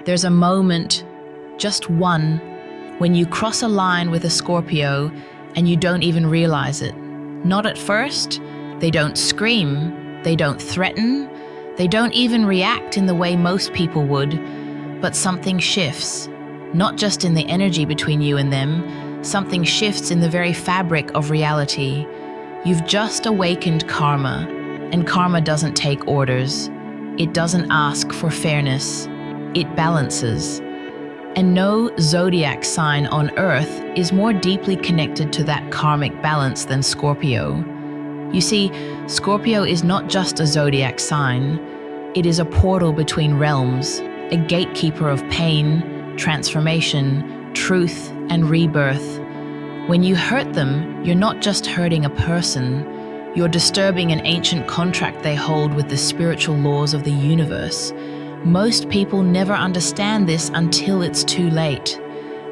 There's a moment, just one, when you cross a line with a Scorpio and you don't even realize it. Not at first. They don't scream, they don't threaten, they don't even react in the way most people would, but something shifts. Not just in the energy between you and them, something shifts in the very fabric of reality. You've just awakened karma, and karma doesn't take orders. It doesn't ask for fairness. It balances. And no zodiac sign on Earth is more deeply connected to that karmic balance than Scorpio. You see, Scorpio is not just a zodiac sign. It is a portal between realms, a gatekeeper of pain, transformation, truth, and rebirth. When you hurt them, you're not just hurting a person. You're disturbing an ancient contract they hold with the spiritual laws of the universe. Most people never understand this until it's too late.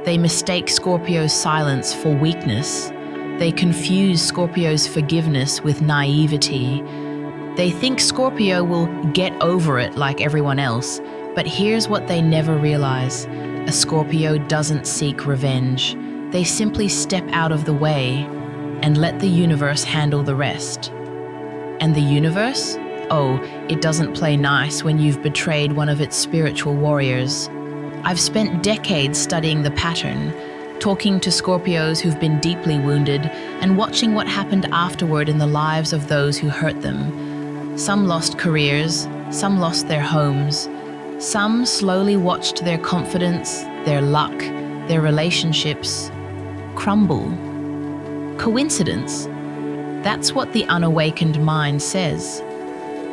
They mistake Scorpio's silence for weakness. They confuse Scorpio's forgiveness with naivety. They think Scorpio will get over it like everyone else, but here's what they never realize. A Scorpio doesn't seek revenge. They simply step out of the way and let the universe handle the rest. And the universe? Oh, it doesn't play nice when you've betrayed one of its spiritual warriors. I've spent decades studying the pattern, talking to Scorpios who've been deeply wounded, and watching what happened afterward in the lives of those who hurt them. Some lost careers, some lost their homes. Some slowly watched their confidence, their luck, their relationships crumble. Coincidence? That's what the unawakened mind says.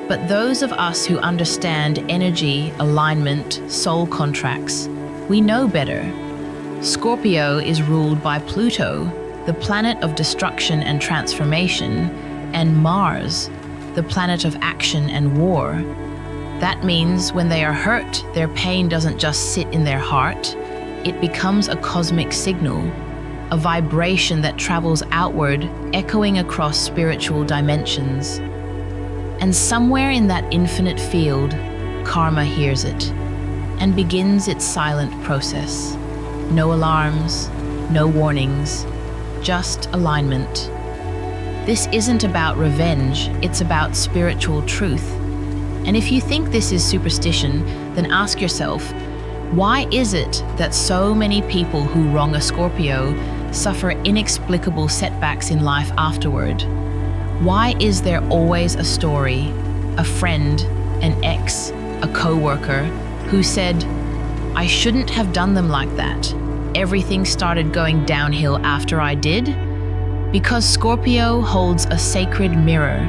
But those of us who understand energy, alignment, soul contracts, we know better. Scorpio is ruled by Pluto, the planet of destruction and transformation, and Mars, the planet of action and war. That means when they are hurt, their pain doesn't just sit in their heart. It becomes a cosmic signal, a vibration that travels outward, echoing across spiritual dimensions. And somewhere in that infinite field, karma hears it and begins its silent process. No alarms, no warnings, just alignment. This isn't about revenge, it's about spiritual truth. And if you think this is superstition, then ask yourself, why is it that so many people who wrong a Scorpio suffer inexplicable setbacks in life afterward? Why is there always a story, a friend, an ex, a co-worker who said, I shouldn't have done them like that. Everything started going downhill after I did? Because Scorpio holds a sacred mirror,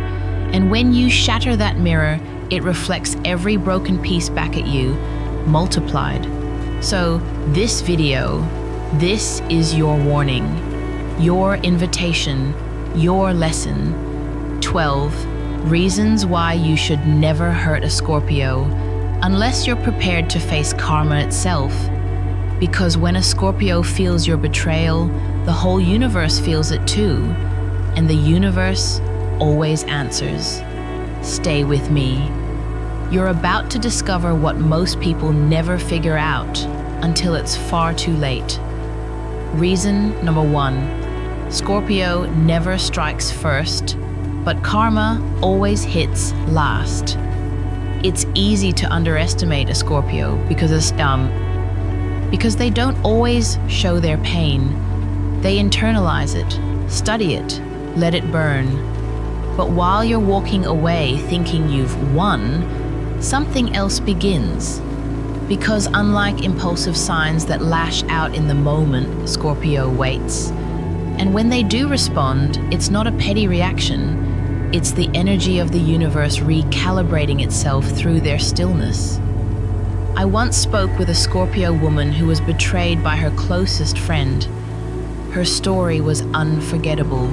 and when you shatter that mirror, it reflects every broken piece back at you, multiplied. So this video, this is your warning, your invitation, your lesson. 12 reasons why you should never hurt a Scorpio unless you're prepared to face karma itself. Because when a Scorpio feels your betrayal, the whole universe feels it too. And the universe always answers. Stay with me. You're about to discover what most people never figure out until it's far too late. Reason number 1. Scorpio never strikes first, but karma always hits last. It's easy to underestimate a Scorpio because they don't always show their pain. They internalize it, study it, let it burn. But while you're walking away thinking you've won, something else begins. Because unlike impulsive signs that lash out in the moment, Scorpio waits. And when they do respond, it's not a petty reaction. It's the energy of the universe recalibrating itself through their stillness. I once spoke with a Scorpio woman who was betrayed by her closest friend. Her story was unforgettable.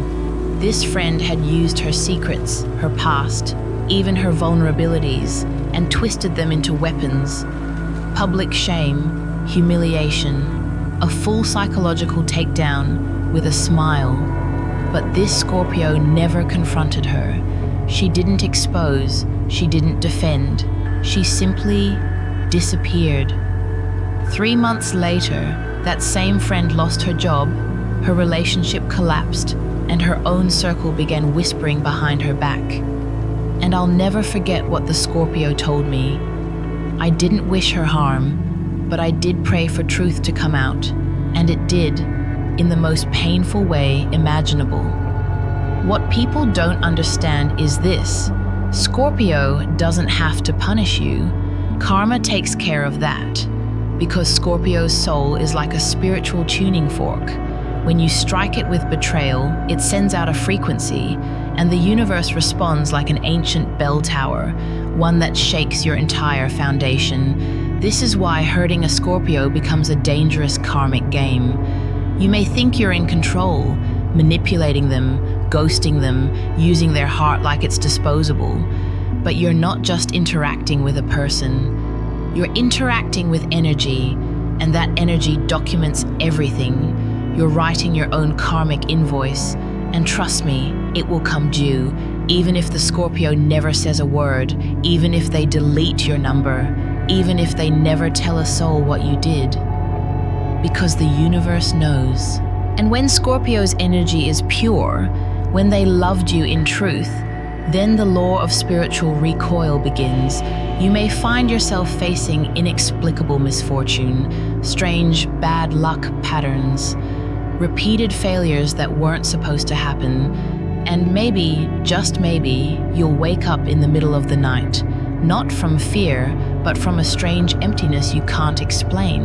This friend had used her secrets, her past, even her vulnerabilities, and twisted them into weapons. Public shame, humiliation, a full psychological takedown with a smile. But this Scorpio never confronted her. She didn't expose, she didn't defend. She simply disappeared. 3 months later, that same friend lost her job, her relationship collapsed, and her own circle began whispering behind her back. And I'll never forget what the Scorpio told me. I didn't wish her harm, but I did pray for truth to come out, and it did, in the most painful way imaginable. What people don't understand is this: Scorpio doesn't have to punish you. Karma takes care of that, because Scorpio's soul is like a spiritual tuning fork. When you strike it with betrayal, it sends out a frequency, and the universe responds like an ancient bell tower, one that shakes your entire foundation. This is why hurting a Scorpio becomes a dangerous karmic game. You may think you're in control, manipulating them, ghosting them, using their heart like it's disposable. But you're not just interacting with a person. You're interacting with energy, and that energy documents everything. You're writing your own karmic invoice, and trust me, it will come due, even if the Scorpio never says a word, even if they delete your number, even if they never tell a soul what you did. Because the universe knows. And when Scorpio's energy is pure, when they loved you in truth, then the law of spiritual recoil begins. You may find yourself facing inexplicable misfortune, strange bad luck patterns, repeated failures that weren't supposed to happen, and maybe, just maybe, you'll wake up in the middle of the night, not from fear, but from a strange emptiness you can't explain.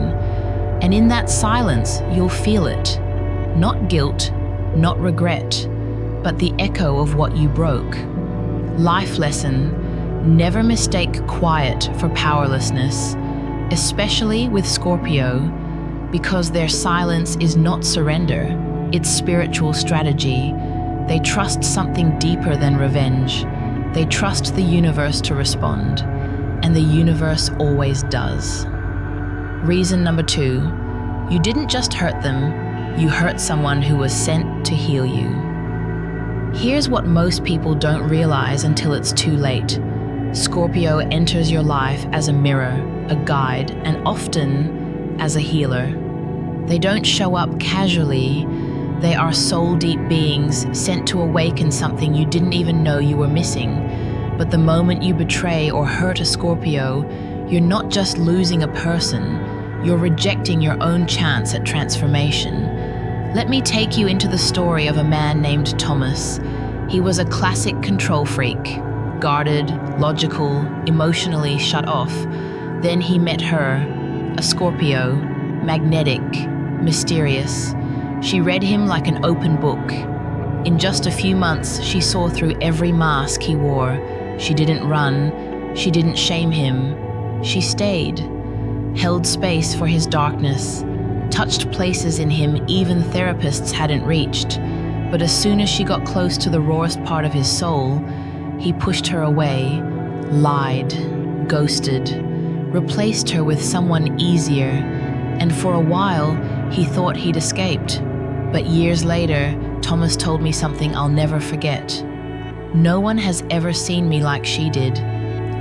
And in that silence, you'll feel it. Not guilt, not regret, but the echo of what you broke. Life lesson: never mistake quiet for powerlessness, especially with Scorpio, because their silence is not surrender, it's spiritual strategy. They trust something deeper than revenge. They trust the universe to respond, and the universe always does. Reason number 2, you didn't just hurt them, you hurt someone who was sent to heal you. Here's what most people don't realize until it's too late. Scorpio enters your life as a mirror, a guide, and often as a healer. They don't show up casually. They are soul-deep beings sent to awaken something you didn't even know you were missing. But the moment you betray or hurt a Scorpio, you're not just losing a person, you're rejecting your own chance at transformation. Let me take you into the story of a man named Thomas. He was a classic control freak, guarded, logical, emotionally shut off. Then he met her, a Scorpio, magnetic, mysterious. She read him like an open book. In just a few months, she saw through every mask he wore. She didn't run. She didn't shame him. She stayed, held space for his darkness, touched places in him even therapists hadn't reached. But as soon as she got close to the rawest part of his soul, he pushed her away, lied, ghosted, replaced her with someone easier, and for a while, he thought he'd escaped. But years later, Thomas told me something I'll never forget. No one has ever seen me like she did.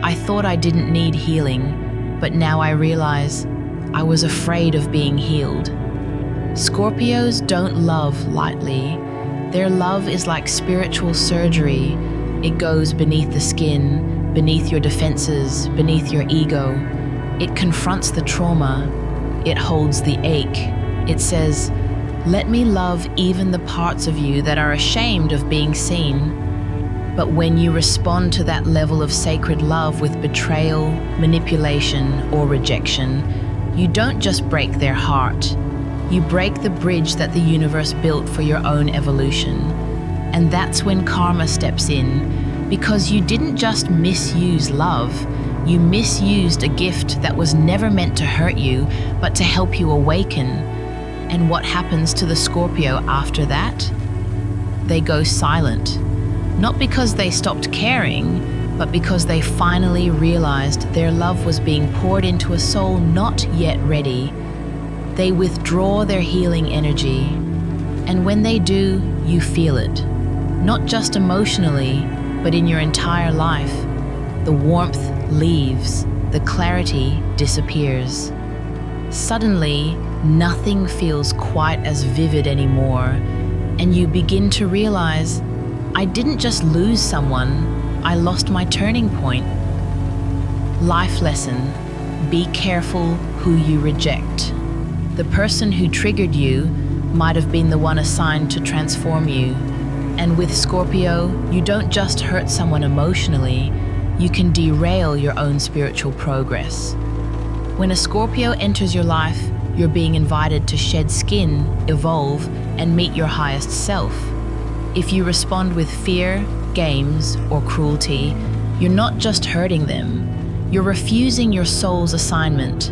I thought I didn't need healing, but now I realize I was afraid of being healed. Scorpios don't love lightly. Their love is like spiritual surgery. It goes beneath the skin, beneath your defenses, beneath your ego. It confronts the trauma. It holds the ache. It says, "Let me love even the parts of you that are ashamed of being seen." But when you respond to that level of sacred love with betrayal, manipulation, or rejection, you don't just break their heart. You break the bridge that the universe built for your own evolution. And that's when karma steps in, because you didn't just misuse love, you misused a gift that was never meant to hurt you, but to help you awaken. And what happens to the Scorpio after that? They go silent. Not because they stopped caring, but because they finally realized their love was being poured into a soul not yet ready. They withdraw their healing energy, and when they do, you feel it. Not just emotionally, but in your entire life. The warmth leaves, the clarity disappears. Suddenly, nothing feels quite as vivid anymore, and you begin to realize, I didn't just lose someone, I lost my turning point. Life lesson: be careful who you reject. The person who triggered you might have been the one assigned to transform you. And with Scorpio, you don't just hurt someone emotionally, you can derail your own spiritual progress. When a Scorpio enters your life, you're being invited to shed skin, evolve, and meet your highest self. If you respond with fear, games, or cruelty, you're not just hurting them, you're refusing your soul's assignment.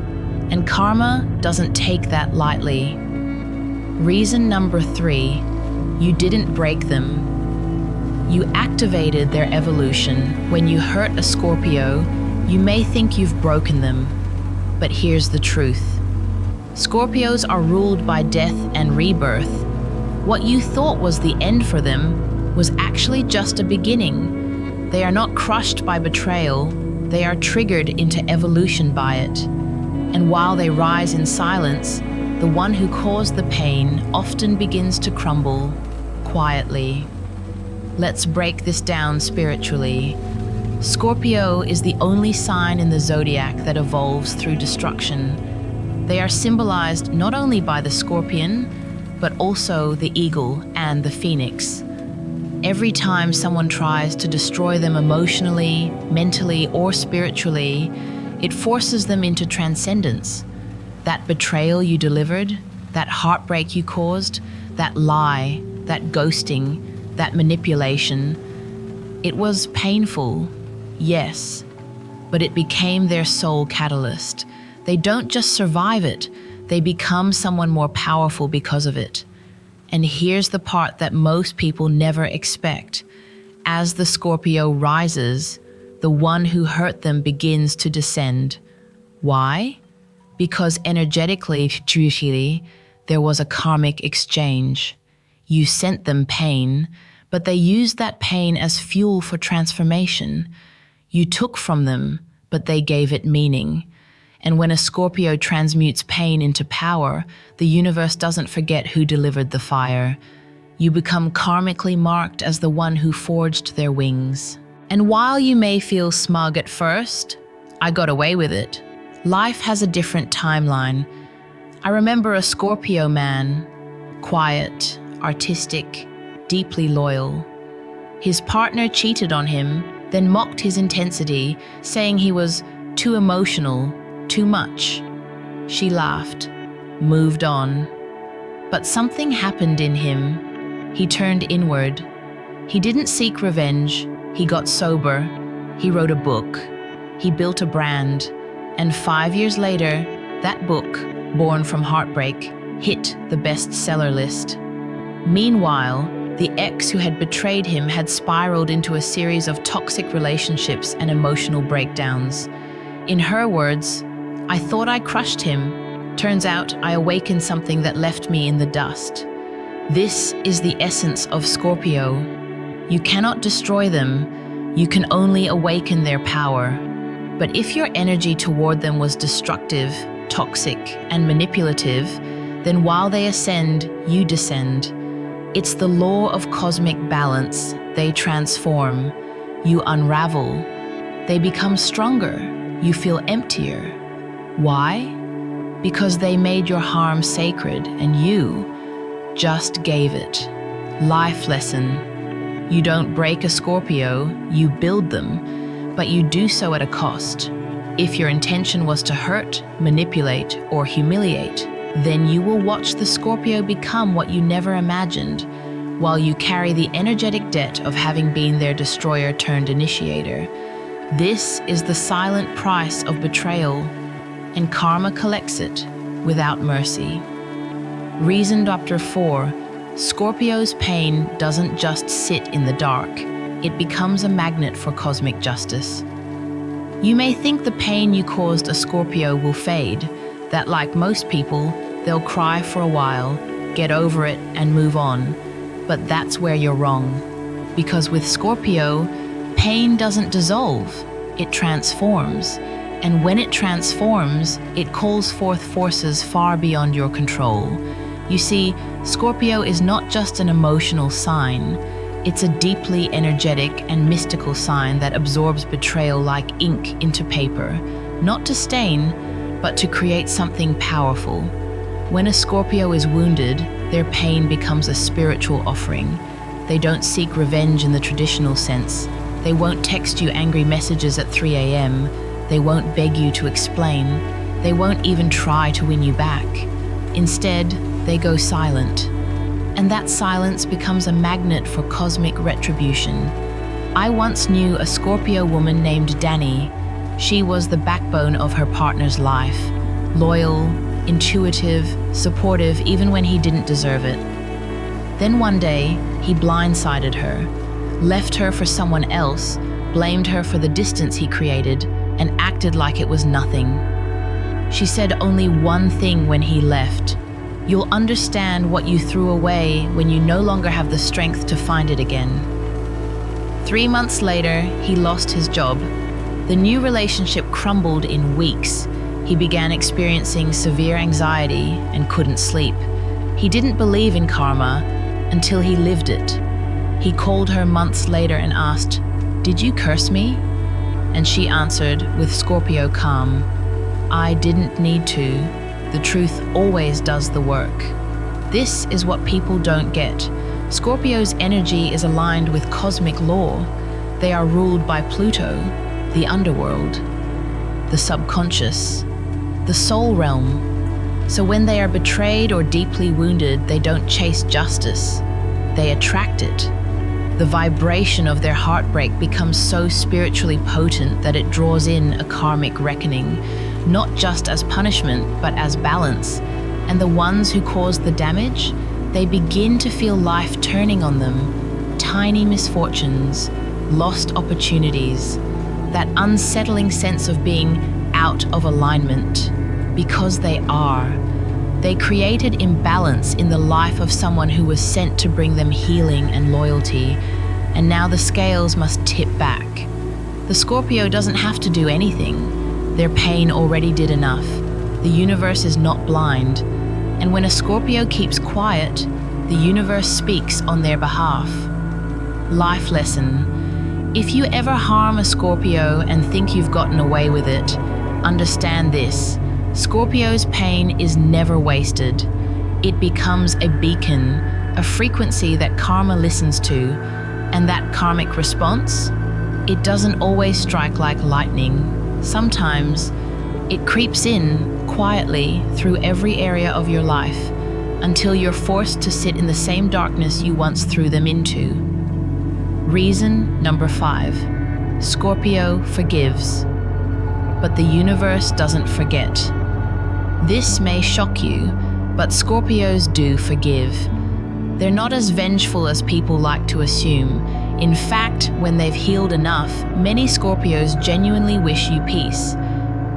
And karma doesn't take that lightly. Reason number 3, you didn't break them. You activated their evolution. When you hurt a Scorpio, you may think you've broken them. But here's the truth. Scorpios are ruled by death and rebirth. What you thought was the end for them was actually just a beginning. They are not crushed by betrayal, they are triggered into evolution by it. And while they rise in silence, the one who caused the pain often begins to crumble quietly. Let's break this down spiritually. Scorpio is the only sign in the Zodiac that evolves through destruction. They are symbolized not only by the scorpion, but also the eagle and the phoenix. Every time someone tries to destroy them emotionally, mentally, or spiritually, it forces them into transcendence. That betrayal you delivered, that heartbreak you caused, that lie, that ghosting, that manipulation, it was painful, yes, but it became their soul catalyst. They don't just survive it, they become someone more powerful because of it. And here's the part that most people never expect. As the Scorpio rises, the one who hurt them begins to descend. Why? Because energetically, there was a karmic exchange. You sent them pain, but they used that pain as fuel for transformation. You took from them, but they gave it meaning. And when a Scorpio transmutes pain into power, the universe doesn't forget who delivered the fire. You become karmically marked as the one who forged their wings. And while you may feel smug at first, I got away with it, life has a different timeline. I remember a Scorpio man, quiet, artistic, deeply loyal. His partner cheated on him, then mocked his intensity, saying he was too emotional, too much. She laughed, moved on. But something happened in him. He turned inward. He didn't seek revenge. He got sober. He wrote a book. He built a brand. And 5 years later, that book, born from heartbreak, hit the bestseller list. Meanwhile, the ex who had betrayed him had spiraled into a series of toxic relationships and emotional breakdowns. In her words, I thought I crushed him. Turns out I awakened something that left me in the dust. This is the essence of Scorpio. You cannot destroy them. You can only awaken their power. But if your energy toward them was destructive, toxic, and manipulative, then while they ascend, you descend. It's the law of cosmic balance. They transform. You unravel. They become stronger. You feel emptier. Why? Because they made your harm sacred and you just gave it. Life lesson. You don't break a Scorpio, you build them, but you do so at a cost. If your intention was to hurt, manipulate, or humiliate, then you will watch the Scorpio become what you never imagined, while you carry the energetic debt of having been their destroyer turned initiator. This is the silent price of betrayal, and karma collects it without mercy. Reason Doctor 4, Scorpio's pain doesn't just sit in the dark, it becomes a magnet for cosmic justice. You may think the pain you caused a Scorpio will fade, that like most people, they'll cry for a while, get over it, and move on. But that's where you're wrong. Because with Scorpio, pain doesn't dissolve, it transforms. And when it transforms, it calls forth forces far beyond your control. You see, Scorpio is not just an emotional sign. It's a deeply energetic and mystical sign that absorbs betrayal like ink into paper, not to stain, but to create something powerful. When a Scorpio is wounded, their pain becomes a spiritual offering. They don't seek revenge in the traditional sense. They won't text you angry messages at 3 a.m. They won't beg you to explain. They won't even try to win you back. Instead, they go silent. And that silence becomes a magnet for cosmic retribution. I once knew a Scorpio woman named Dani. She was the backbone of her partner's life, loyal, intuitive, supportive even when he didn't deserve it. Then one day, he blindsided her, left her for someone else, blamed her for the distance he created, and acted like it was nothing. She said only one thing when he left: "You'll understand what you threw away when you no longer have the strength to find it again." 3 months later, he lost his job. The new relationship crumbled in weeks. He began experiencing severe anxiety and couldn't sleep. He didn't believe in karma until he lived it. He called her months later and asked, "Did you curse me?" And she answered with Scorpio calm, "I didn't need to. The truth always does the work." This is what people don't get. Scorpio's energy is aligned with cosmic law. They are ruled by Pluto, the underworld, the subconscious, the soul realm. So when they are betrayed or deeply wounded, they don't chase justice. They attract it. The vibration of their heartbreak becomes so spiritually potent that it draws in a karmic reckoning, not just as punishment, but as balance. And the ones who cause the damage, they begin to feel life turning on them. Tiny misfortunes, lost opportunities, that unsettling sense of being out of alignment, because they are. They created imbalance in the life of someone who was sent to bring them healing and loyalty, and now the scales must tip back. The Scorpio doesn't have to do anything. Their pain already did enough. The universe is not blind, and when a Scorpio keeps quiet, the universe speaks on their behalf. Life lesson: if you ever harm a Scorpio and think you've gotten away with it, understand this: Scorpio's pain is never wasted. It becomes a beacon, a frequency that karma listens to, and that karmic response, it doesn't always strike like lightning. Sometimes it creeps in quietly through every area of your life until you're forced to sit in the same darkness you once threw them into. Reason number 5: Scorpio forgives, but the universe doesn't forget. This may shock you, but Scorpios do forgive. They're not as vengeful as people like to assume. In fact, when they've healed enough, many Scorpios genuinely wish you peace.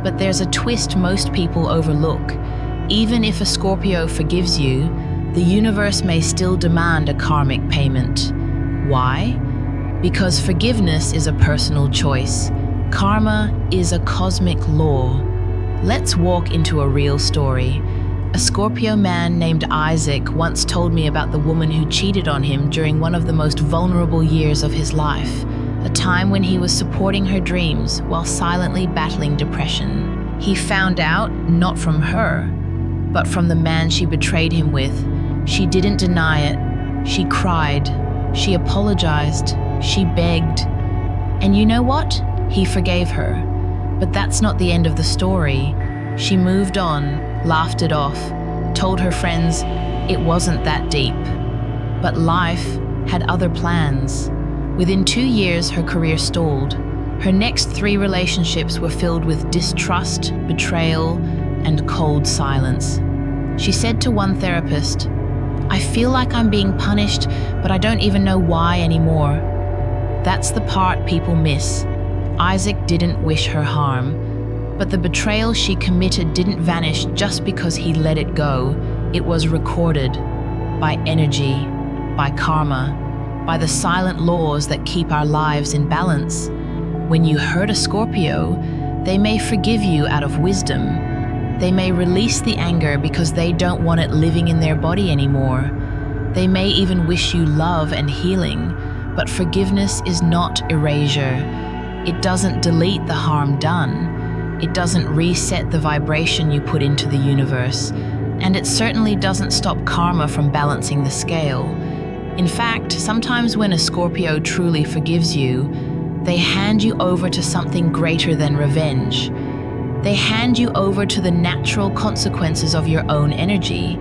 But there's a twist most people overlook. Even if a Scorpio forgives you, the universe may still demand a karmic payment. Why? Because forgiveness is a personal choice. Karma is a cosmic law. Let's walk into a real story. A Scorpio man named Isaac once told me about the woman who cheated on him during one of the most vulnerable years of his life, a time when he was supporting her dreams while silently battling depression. He found out, not from her, but from the man she betrayed him with. She didn't deny it. She cried. She apologized. She begged. And you know what? He forgave her. But that's not the end of the story. She moved on, laughed it off, told her friends it wasn't that deep. But life had other plans. Within 2 years, her career stalled. Her next 3 relationships were filled with distrust, betrayal, and cold silence. She said to one therapist, "I feel like I'm being punished, but I don't even know why anymore." That's the part people miss. Isaac didn't wish her harm, but the betrayal she committed didn't vanish just because he let it go. It was recorded by energy, by karma, by the silent laws that keep our lives in balance. When you hurt a Scorpio, They may forgive you out of wisdom. They may release the anger because they don't want it living in their body anymore. They may even wish you love and healing, but forgiveness is not erasure. It doesn't delete the harm done. It doesn't reset the vibration you put into the universe. And it certainly doesn't stop karma from balancing the scale. In fact, sometimes when a Scorpio truly forgives you, they hand you over to something greater than revenge. They hand you over to the natural consequences of your own energy.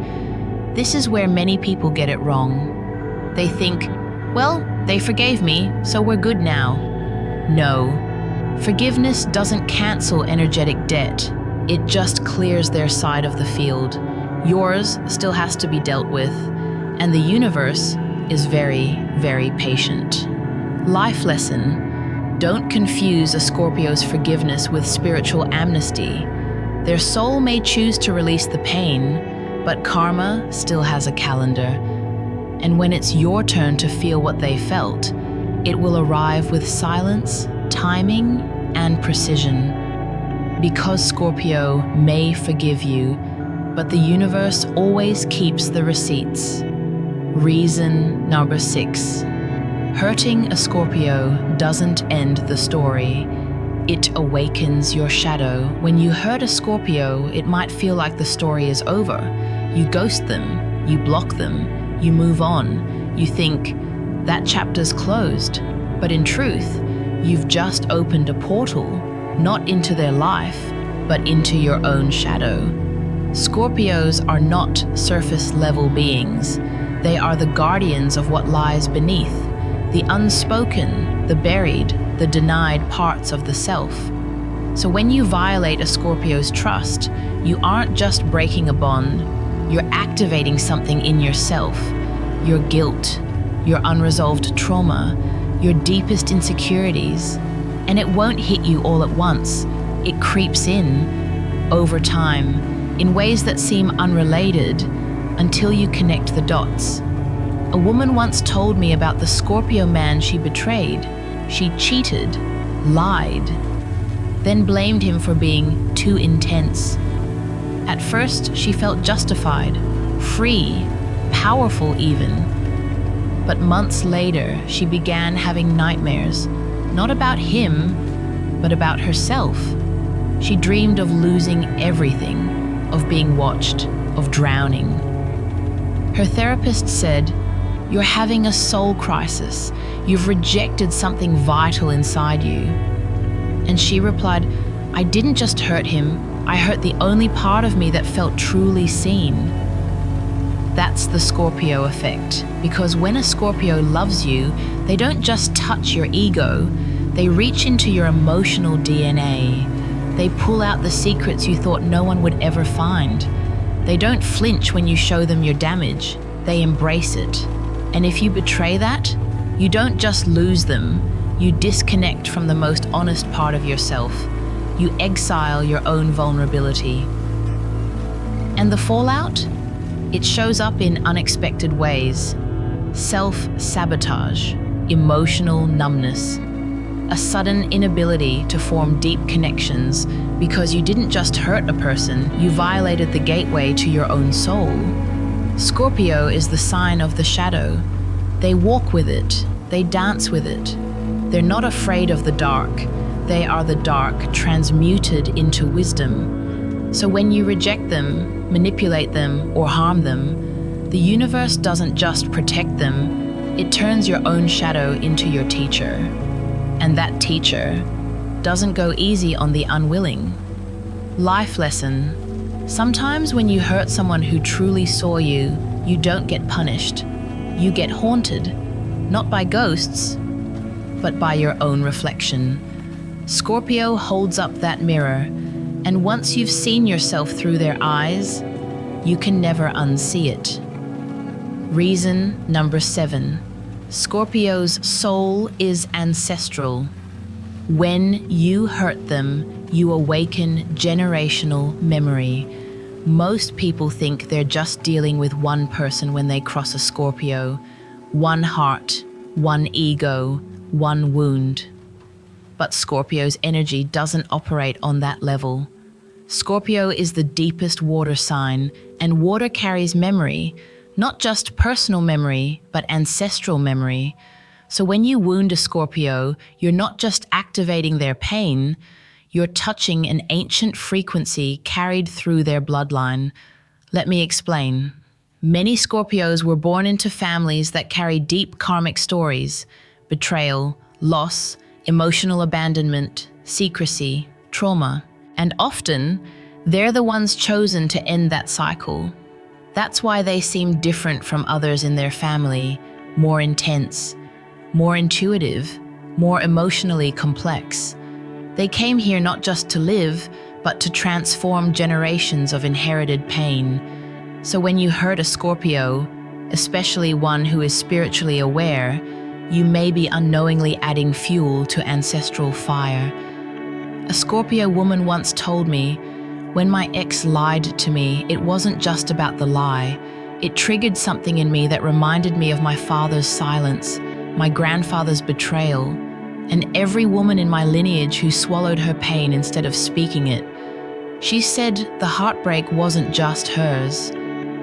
This is where many people get it wrong. They think, well, they forgave me, so we're good now. No, forgiveness doesn't cancel energetic debt. It just clears their side of the field. Yours still has to be dealt with, and the universe is very, very patient. Life lesson: don't confuse a Scorpio's forgiveness with spiritual amnesty. Their soul may choose to release the pain, but karma still has a calendar. And when it's your turn to feel what they felt, it will arrive with silence, timing, and precision. Because Scorpio may forgive you, but the universe always keeps the receipts. Reason number 6. Hurting a Scorpio doesn't end the story. It awakens your shadow. When you hurt a Scorpio, it might feel like the story is over. You ghost them, you block them, you move on. You think, that chapter's closed. But in truth, you've just opened a portal, not into their life, but into your own shadow. Scorpios are not surface-level beings. They are the guardians of what lies beneath, the unspoken, the buried, the denied parts of the self. So when you violate a Scorpio's trust, you aren't just breaking a bond, you're activating something in yourself. Your guilt, your unresolved trauma, your deepest insecurities. And it won't hit you all at once. It creeps in, over time, in ways that seem unrelated, until you connect the dots. A woman once told me about the Scorpio man she betrayed. She cheated, lied, then blamed him for being too intense. At first, she felt justified, free, powerful even. But months later, she began having nightmares, not about him, but about herself. She dreamed of losing everything, of being watched, of drowning. Her therapist said, "You're having a soul crisis. You've rejected something vital inside you." And she replied, "I didn't just hurt him, I hurt the only part of me that felt truly seen." That's the Scorpio effect, because when a Scorpio loves you, they don't just touch your ego, they reach into your emotional DNA. They pull out the secrets you thought no one would ever find. They don't flinch when you show them your damage, they embrace it. And if you betray that, you don't just lose them, you disconnect from the most honest part of yourself. You exile your own vulnerability. And the fallout? It shows up in unexpected ways. Self-sabotage, emotional numbness, a sudden inability to form deep connections because you didn't just hurt a person, you violated the gateway to your own soul. Scorpio is the sign of the shadow. They walk with it, they dance with it. They're not afraid of the dark. They are the dark transmuted into wisdom. So when you reject them, manipulate them, or harm them, the universe doesn't just protect them, it turns your own shadow into your teacher. And that teacher doesn't go easy on the unwilling. Life lesson: sometimes when you hurt someone who truly saw you, you don't get punished. You get haunted, not by ghosts, but by your own reflection. Scorpio holds up that mirror, and once you've seen yourself through their eyes, you can never unsee it. Reason number 7. Scorpio's soul is ancestral. When you hurt them, you awaken generational memory. Most people think they're just dealing with one person when they cross a Scorpio. One heart, one ego, one wound. But Scorpio's energy doesn't operate on that level. Scorpio is the deepest water sign, and water carries memory, not just personal memory, but ancestral memory. So when you wound a Scorpio, you're not just activating their pain, you're touching an ancient frequency carried through their bloodline. Let me explain. Many Scorpios were born into families that carry deep karmic stories: betrayal, loss, emotional abandonment, secrecy, trauma. And often, they're the ones chosen to end that cycle. That's why they seem different from others in their family, more intense, more intuitive, more emotionally complex. They came here not just to live, but to transform generations of inherited pain. So when you hurt a Scorpio, especially one who is spiritually aware, you may be unknowingly adding fuel to ancestral fire. A Scorpio woman once told me, "When my ex lied to me, it wasn't just about the lie. It triggered something in me that reminded me of my father's silence, my grandfather's betrayal, and every woman in my lineage who swallowed her pain instead of speaking it." She said the heartbreak wasn't just hers,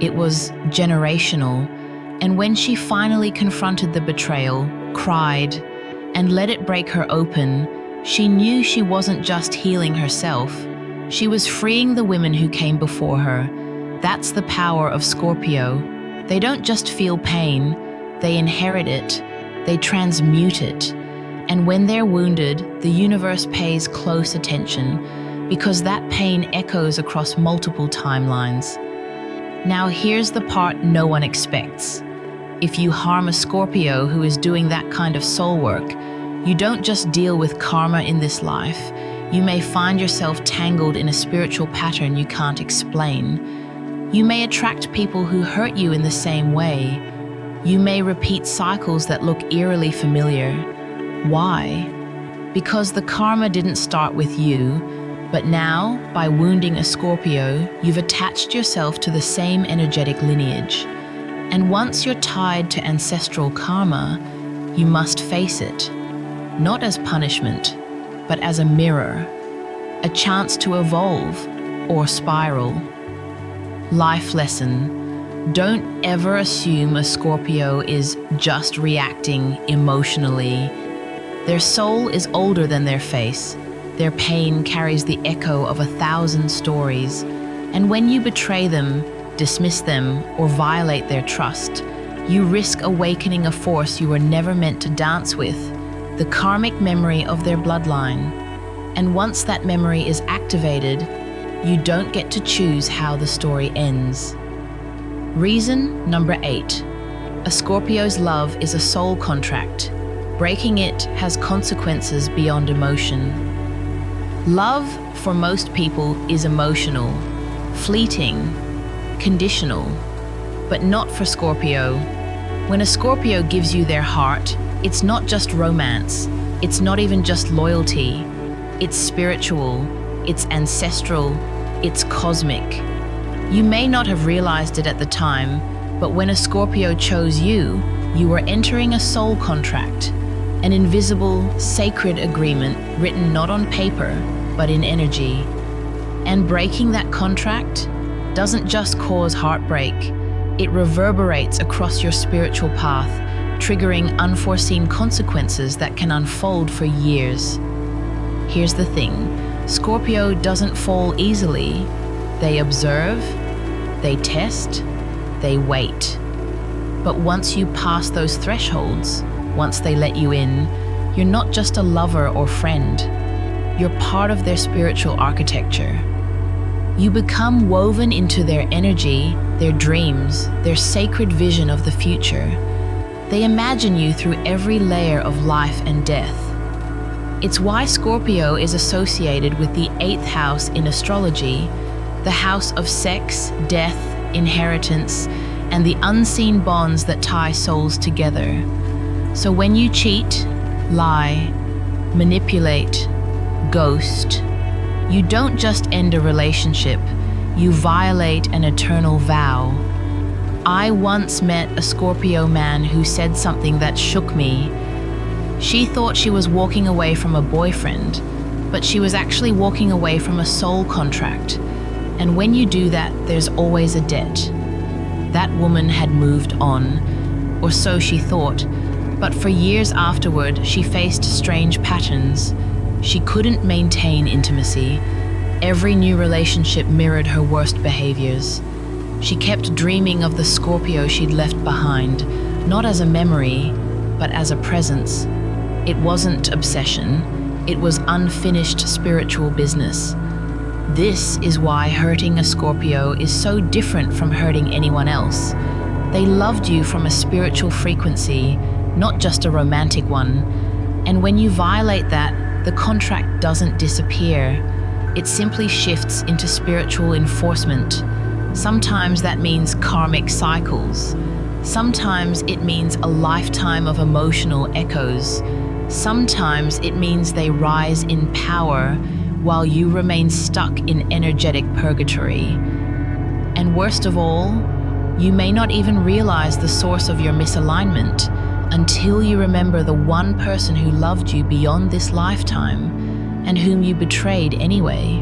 it was generational. And when she finally confronted the betrayal, cried, and let it break her open, she knew she wasn't just healing herself, she was freeing the women who came before her. That's the power of Scorpio. They don't just feel pain, they inherit it, they transmute it. And when they're wounded, the universe pays close attention, because that pain echoes across multiple timelines. Now here's the part no one expects. If you harm a Scorpio who is doing that kind of soul work, you don't just deal with karma in this life, you may find yourself tangled in a spiritual pattern you can't explain. You may attract people who hurt you in the same way. You may repeat cycles that look eerily familiar. Why? Because the karma didn't start with you, but now, by wounding a Scorpio, you've attached yourself to the same energetic lineage. And once you're tied to ancestral karma, you must face it, not as punishment, but as a mirror, a chance to evolve or spiral. Life lesson: don't ever assume a Scorpio is just reacting emotionally. Their soul is older than their face. Their pain carries the echo of 1,000 stories. And when you betray them, dismiss them, or violate their trust, you risk awakening a force you were never meant to dance with, the karmic memory of their bloodline. And once that memory is activated, you don't get to choose how the story ends. Reason number 8. A Scorpio's love is a soul contract. Breaking it has consequences beyond emotion. Love, for most people, is emotional, fleeting, conditional, but not for Scorpio. When a Scorpio gives you their heart, it's not just romance, it's not even just loyalty, it's spiritual, it's ancestral, it's cosmic. You may not have realized it at the time, but when a Scorpio chose you, you were entering a soul contract, an invisible, sacred agreement written not on paper, but in energy. And breaking that contract doesn't just cause heartbreak, it reverberates across your spiritual path, triggering unforeseen consequences that can unfold for years. Here's the thing: Scorpio doesn't fall easily. They observe, they test, they wait. But once you pass those thresholds, once they let you in, you're not just a lover or friend. You're part of their spiritual architecture. You become woven into their energy, their dreams, their sacred vision of the future. They imagine you through every layer of life and death. It's why Scorpio is associated with the 8th house in astrology, the house of sex, death, inheritance, and the unseen bonds that tie souls together. So when you cheat, lie, manipulate, ghost, you don't just end a relationship, you violate an eternal vow. I once met a Scorpio man who said something that shook me. She thought she was walking away from a boyfriend, but she was actually walking away from a soul contract. And when you do that, there's always a debt. That woman had moved on, or so she thought, but for years afterward, she faced strange patterns. She couldn't maintain intimacy. Every new relationship mirrored her worst behaviors. She kept dreaming of the Scorpio she'd left behind, not as a memory, but as a presence. It wasn't obsession, it was unfinished spiritual business. This is why hurting a Scorpio is so different from hurting anyone else. They loved you from a spiritual frequency, not just a romantic one. And when you violate that, the contract doesn't disappear. It simply shifts into spiritual enforcement. Sometimes that means karmic cycles. Sometimes it means a lifetime of emotional echoes. Sometimes it means they rise in power while you remain stuck in energetic purgatory. And worst of all, you may not even realize the source of your misalignment until you remember the one person who loved you beyond this lifetime and whom you betrayed anyway.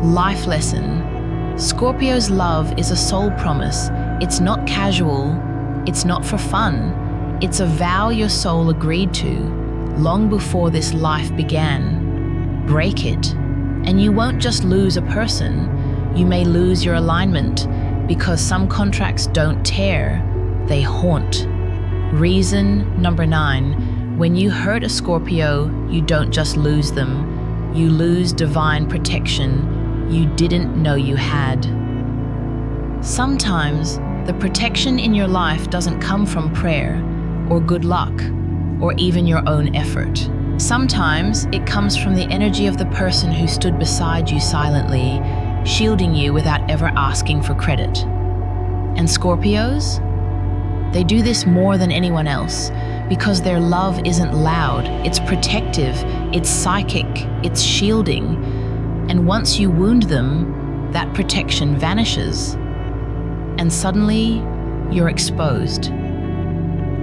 Life lesson. Scorpio's love is a soul promise. It's not casual. It's not for fun. It's a vow your soul agreed to long before this life began. Break it, and you won't just lose a person. You may lose your alignment, because some contracts don't tear, they haunt. Reason number 9. When you hurt a Scorpio, you don't just lose them. You lose divine protection you didn't know you had. Sometimes, the protection in your life doesn't come from prayer, or good luck, or even your own effort. Sometimes, it comes from the energy of the person who stood beside you silently, shielding you without ever asking for credit. And Scorpios? They do this more than anyone else, because their love isn't loud, it's protective, it's psychic, it's shielding. And once you wound them, that protection vanishes. And suddenly, you're exposed.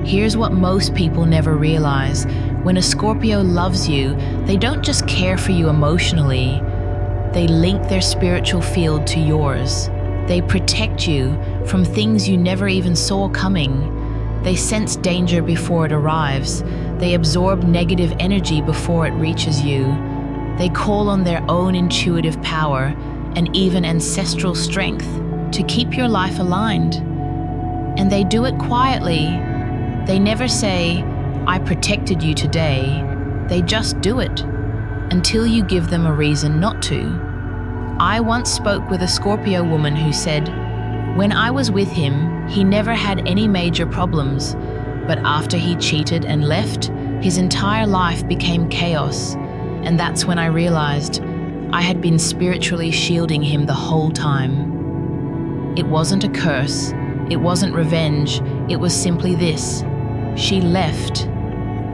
Here's what most people never realize. When a Scorpio loves you, they don't just care for you emotionally. They link their spiritual field to yours. They protect you from things you never even saw coming. They sense danger before it arrives. They absorb negative energy before it reaches you. They call on their own intuitive power and even ancestral strength to keep your life aligned. And they do it quietly. They never say, "I protected you today." They just do it until you give them a reason not to. I once spoke with a Scorpio woman who said, "When I was with him, he never had any major problems, but after he cheated and left, his entire life became chaos. And that's when I realized I had been spiritually shielding him the whole time." It wasn't a curse, it wasn't revenge, it was simply this. She left,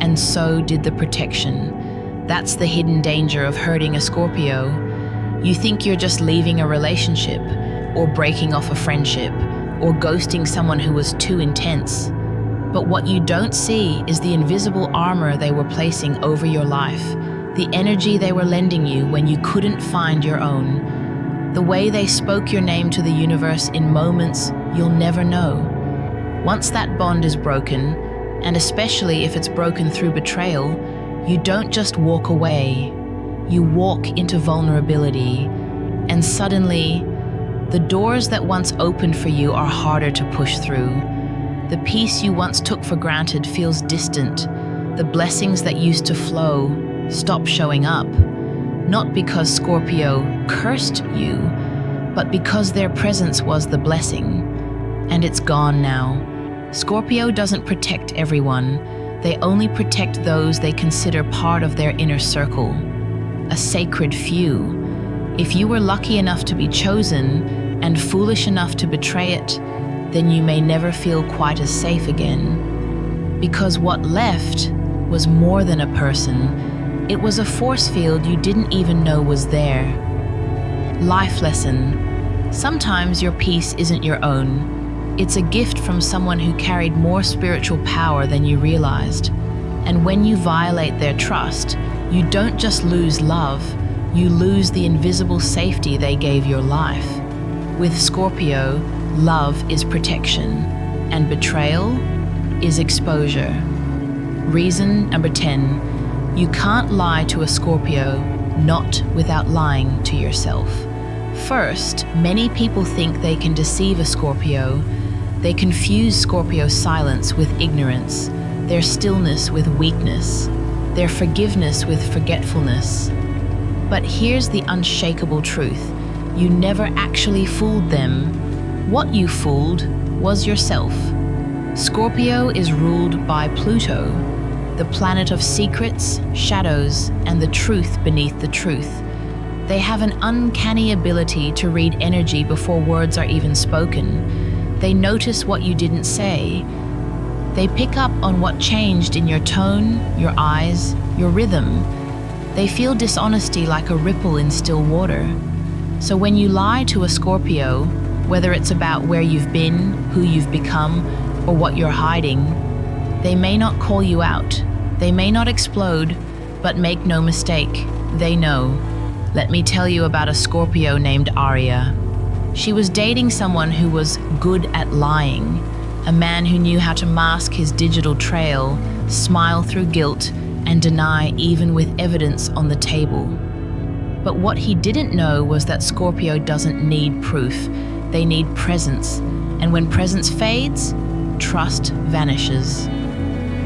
and so did the protection. That's the hidden danger of hurting a Scorpio. You think you're just leaving a relationship, or breaking off a friendship, or ghosting someone who was too intense. But what you don't see is the invisible armor they were placing over your life, the energy they were lending you when you couldn't find your own, the way they spoke your name to the universe in moments you'll never know. Once that bond is broken, and especially if it's broken through betrayal, you don't just walk away. You walk into vulnerability, and suddenly, the doors that once opened for you are harder to push through. The peace you once took for granted feels distant. The blessings that used to flow stop showing up, not because Scorpio cursed you, but because their presence was the blessing. And it's gone now. Scorpio doesn't protect everyone. They only protect those they consider part of their inner circle, a sacred few. If you were lucky enough to be chosen and foolish enough to betray it, then you may never feel quite as safe again. Because what left was more than a person. It was a force field you didn't even know was there. Life lesson. Sometimes your peace isn't your own. It's a gift from someone who carried more spiritual power than you realized. And when you violate their trust, you don't just lose love, you lose the invisible safety they gave your life. With Scorpio, love is protection, and betrayal is exposure. Reason number 10, you can't lie to a Scorpio, not without lying to yourself. First, many people think they can deceive a Scorpio. They confuse Scorpio's silence with ignorance, their stillness with weakness, their forgiveness with forgetfulness. But here's the unshakable truth. You never actually fooled them. What you fooled was yourself. Scorpio is ruled by Pluto, the planet of secrets, shadows, and the truth beneath the truth. They have an uncanny ability to read energy before words are even spoken. They notice what you didn't say. They pick up on what changed in your tone, your eyes, your rhythm. They feel dishonesty like a ripple in still water. So when you lie to a Scorpio, whether it's about where you've been, who you've become, or what you're hiding, they may not call you out. They may not explode, but make no mistake, they know. Let me tell you about a Scorpio named Arya. She was dating someone who was good at lying, a man who knew how to mask his digital trail, smile through guilt, and deny even with evidence on the table. But what he didn't know was that Scorpio doesn't need proof. They need presence. And when presence fades, trust vanishes.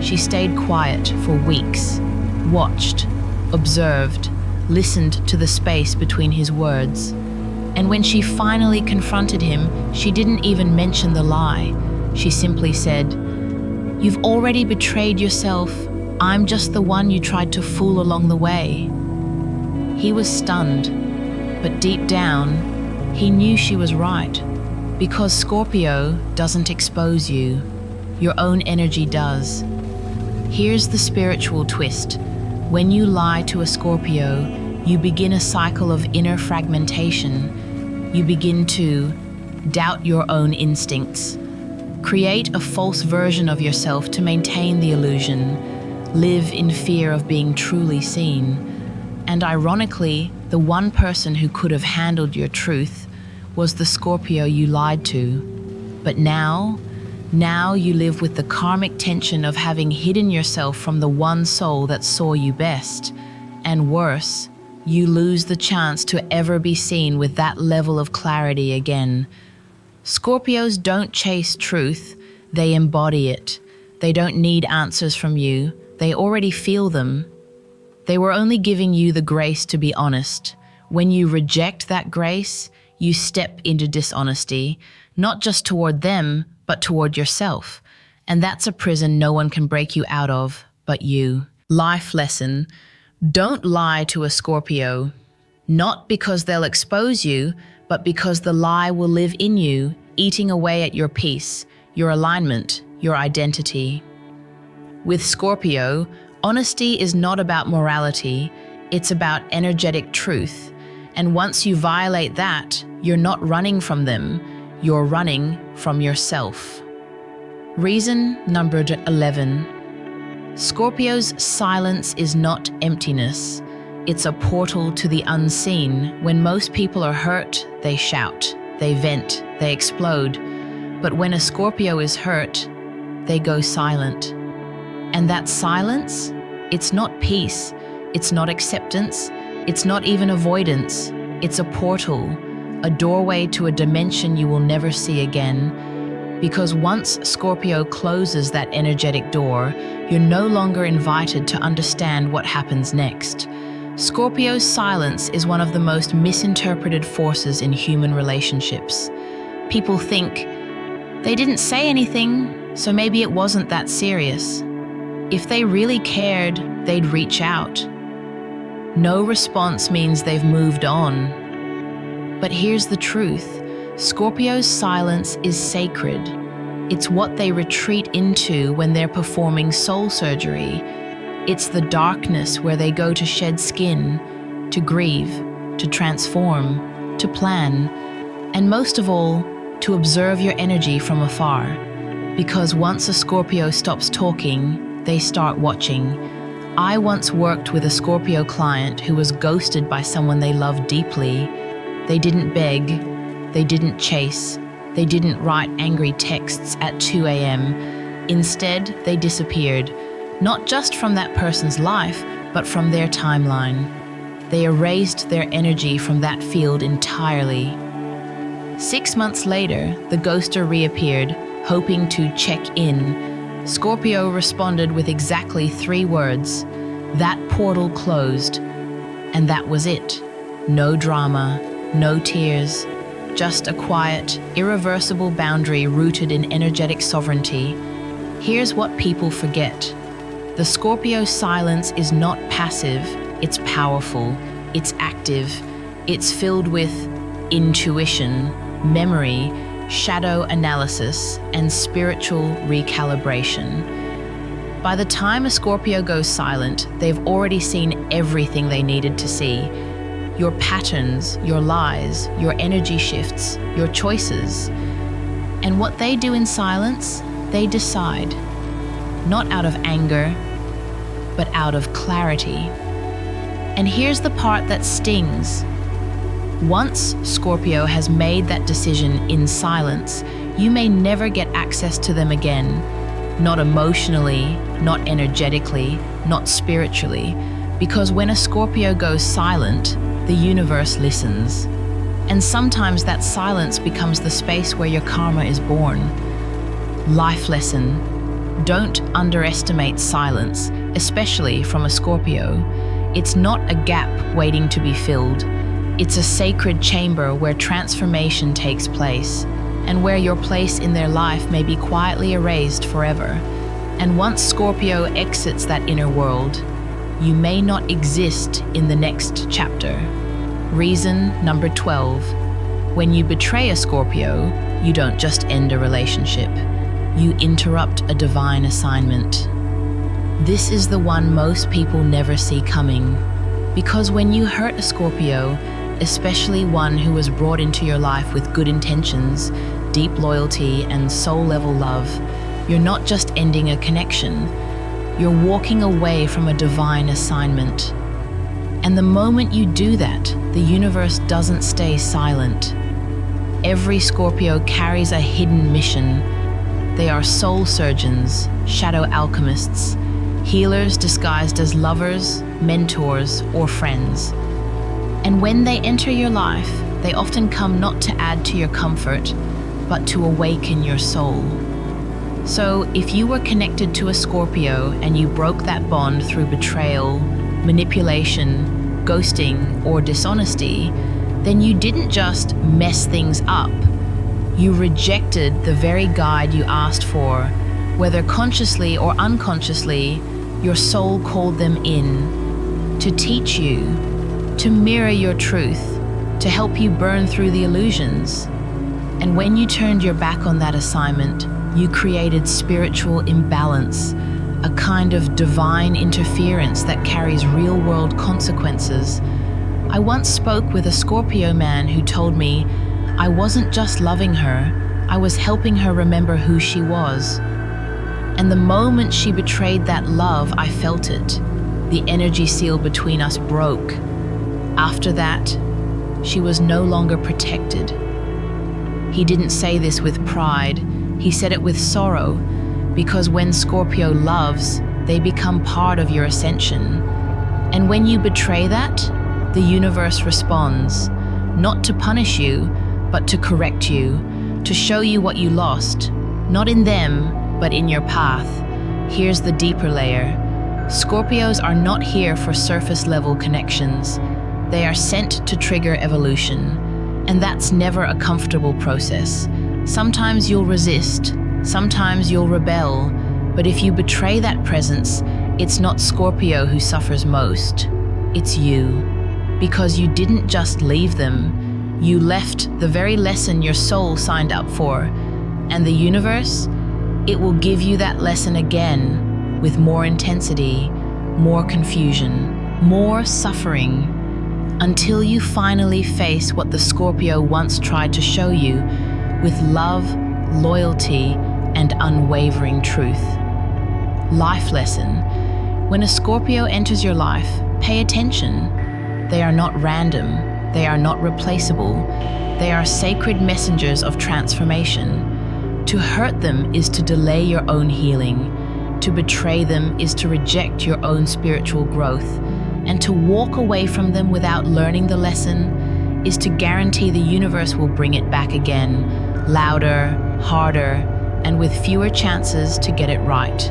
She stayed quiet for weeks, watched, observed, listened to the space between his words. And when she finally confronted him, she didn't even mention the lie. She simply said, "You've already betrayed yourself. I'm just the one you tried to fool along the way." He was stunned, but deep down, he knew she was right. Because Scorpio doesn't expose you, your own energy does. Here's the spiritual twist. When you lie to a Scorpio, you begin a cycle of inner fragmentation. You begin to doubt your own instincts, create a false version of yourself to maintain the illusion, live in fear of being truly seen. And ironically, the one person who could have handled your truth was the Scorpio you lied to. But now you live with the karmic tension of having hidden yourself from the one soul that saw you best. And worse, you lose the chance to ever be seen with that level of clarity again. Scorpios don't chase truth, they embody it. They don't need answers from you, they already feel them. They were only giving you the grace to be honest. When you reject that grace, you step into dishonesty, not just toward them, but toward yourself. And that's a prison no one can break you out of but you. Life lesson: don't lie to a Scorpio, not because they'll expose you, but because the lie will live in you, eating away at your peace, your alignment, your identity. With Scorpio, honesty is not about morality, it's about energetic truth. And once you violate that, you're not running from them, you're running from yourself. Reason number 11. Scorpio's silence is not emptiness. It's a portal to the unseen. When most people are hurt, they shout, they vent, they explode. But when a Scorpio is hurt, they go silent. And that silence, it's not peace, it's not acceptance, it's not even avoidance. It's a portal, a doorway to a dimension you will never see again. Because once Scorpio closes that energetic door, you're no longer invited to understand what happens next. Scorpio's silence is one of the most misinterpreted forces in human relationships. People think, they didn't say anything, so maybe it wasn't that serious. If they really cared, they'd reach out. No response means they've moved on. But here's the truth. Scorpio's silence is sacred. It's what they retreat into when they're performing soul surgery. It's the darkness where they go to shed skin, to grieve, to transform, to plan, and most of all, to observe your energy from afar. Because once a Scorpio stops talking, they start watching. I once worked with a Scorpio client who was ghosted by someone they loved deeply. They didn't beg, they didn't chase, they didn't write angry texts at 2 a.m. Instead, they disappeared, not just from that person's life, but from their timeline. They erased their energy from that field entirely. 6 months later, the ghoster reappeared, hoping to check in. Scorpio responded with exactly 3 words. That portal closed. And that was it. No drama, no tears, just a quiet, irreversible boundary rooted in energetic sovereignty. Here's what people forget. The Scorpio silence is not passive, it's powerful, it's active, it's filled with intuition, memory, shadow analysis, and spiritual recalibration. By the time a Scorpio goes silent, they've already seen everything they needed to see. Your patterns, your lies, your energy shifts, your choices. And what they do in silence, they decide. Not out of anger, but out of clarity. And here's the part that stings. Once Scorpio has made that decision in silence, you may never get access to them again. Not emotionally, not energetically, not spiritually. Because when a Scorpio goes silent, the universe listens. And sometimes that silence becomes the space where your karma is born. Life lesson: don't underestimate silence, especially from a Scorpio. It's not a gap waiting to be filled. It's a sacred chamber where transformation takes place, and where your place in their life may be quietly erased forever. And once Scorpio exits that inner world, you may not exist in the next chapter. Reason number 12. When you betray a Scorpio, you don't just end a relationship. You interrupt a divine assignment. This is the one most people never see coming. Because when you hurt a Scorpio, especially one who was brought into your life with good intentions, deep loyalty, and soul-level love, you're not just ending a connection. You're walking away from a divine assignment. And the moment you do that, the universe doesn't stay silent. Every Scorpio carries a hidden mission. They are soul surgeons, shadow alchemists, healers disguised as lovers, mentors, or friends. And when they enter your life, they often come not to add to your comfort, but to awaken your soul. So if you were connected to a Scorpio and you broke that bond through betrayal, manipulation, ghosting, or dishonesty, then you didn't just mess things up. You rejected the very guide you asked for. Whether consciously or unconsciously, your soul called them in to teach you, to mirror your truth, to help you burn through the illusions. And when you turned your back on that assignment, you created spiritual imbalance, a kind of divine interference that carries real-world consequences. I once spoke with a Scorpio man who told me, I wasn't just loving her, I was helping her remember who she was. And the moment she betrayed that love, I felt it. The energy seal between us broke. After that, she was no longer protected. He didn't say this with pride, he said it with sorrow, because when Scorpio loves, they become part of your ascension. And when you betray that, the universe responds, not to punish you, but to correct you, to show you what you lost, not in them, but in your path. Here's the deeper layer. Scorpios are not here for surface-level connections. They are sent to trigger evolution, and that's never a comfortable process. Sometimes you'll resist, sometimes you'll rebel, but if you betray that presence, it's not Scorpio who suffers most, it's you. Because you didn't just leave them, you left the very lesson your soul signed up for. And the universe, it will give you that lesson again, with more intensity, more confusion, more suffering, until you finally face what the Scorpio once tried to show you with love, loyalty, and unwavering truth. Life lesson. When a Scorpio enters your life, pay attention. They are not random. They are not replaceable. They are sacred messengers of transformation. To hurt them is to delay your own healing. To betray them is to reject your own spiritual growth. And to walk away from them without learning the lesson is to guarantee the universe will bring it back again, louder, harder, and with fewer chances to get it right.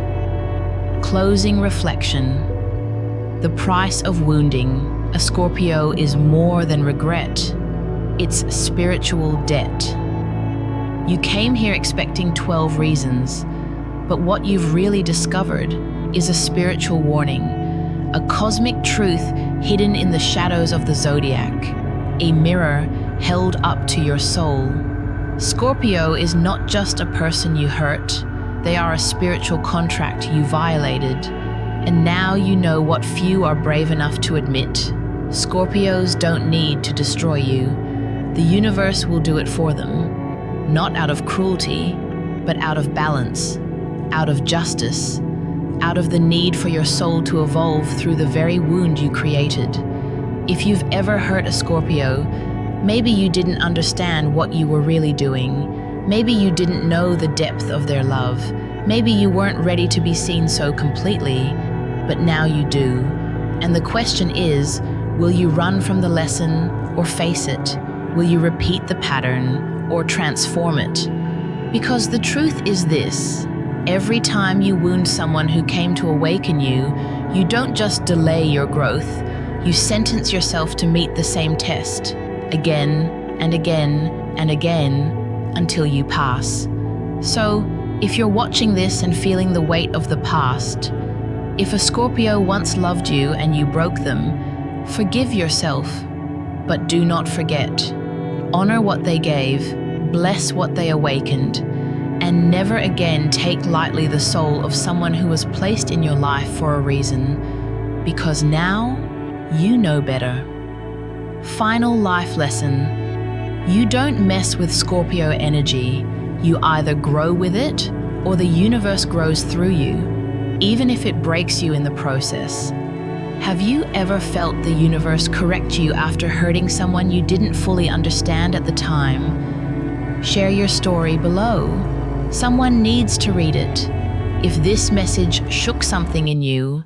Closing reflection. The price of wounding a Scorpio is more than regret. It's spiritual debt. You came here expecting 12 reasons, but what you've really discovered is a spiritual warning, a cosmic truth hidden in the shadows of the Zodiac, a mirror held up to your soul. Scorpio is not just a person you hurt, they are a spiritual contract you violated. And now you know what few are brave enough to admit. Scorpios don't need to destroy you. The universe will do it for them, not out of cruelty, but out of balance, out of justice, out of the need for your soul to evolve through the very wound you created. If you've ever hurt a Scorpio, maybe you didn't understand what you were really doing. Maybe you didn't know the depth of their love. Maybe you weren't ready to be seen so completely, but now you do. And the question is, will you run from the lesson or face it? Will you repeat the pattern or transform it? Because the truth is this: every time you wound someone who came to awaken you, you don't just delay your growth, you sentence yourself to meet the same test, again and again and again, until you pass. So, if you're watching this and feeling the weight of the past, if a Scorpio once loved you and you broke them, forgive yourself, but do not forget. Honor what they gave, bless what they awakened, and never again take lightly the soul of someone who was placed in your life for a reason, because now you know better. Final life lesson. You don't mess with Scorpio energy. You either grow with it or the universe grows through you, even if it breaks you in the process. Have you ever felt the universe correct you after hurting someone you didn't fully understand at the time? Share your story below. Someone needs to read it. If this message shook something in you,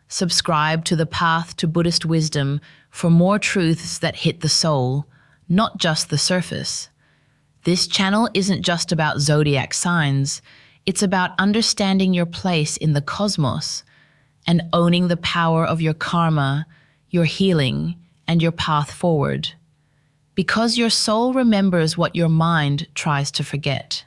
subscribe to the Path to Buddhist Wisdom for more truths that hit the soul, not just the surface. This channel isn't just about zodiac signs, it's about understanding your place in the cosmos and owning the power of your karma, your healing, and your path forward. Because your soul remembers what your mind tries to forget.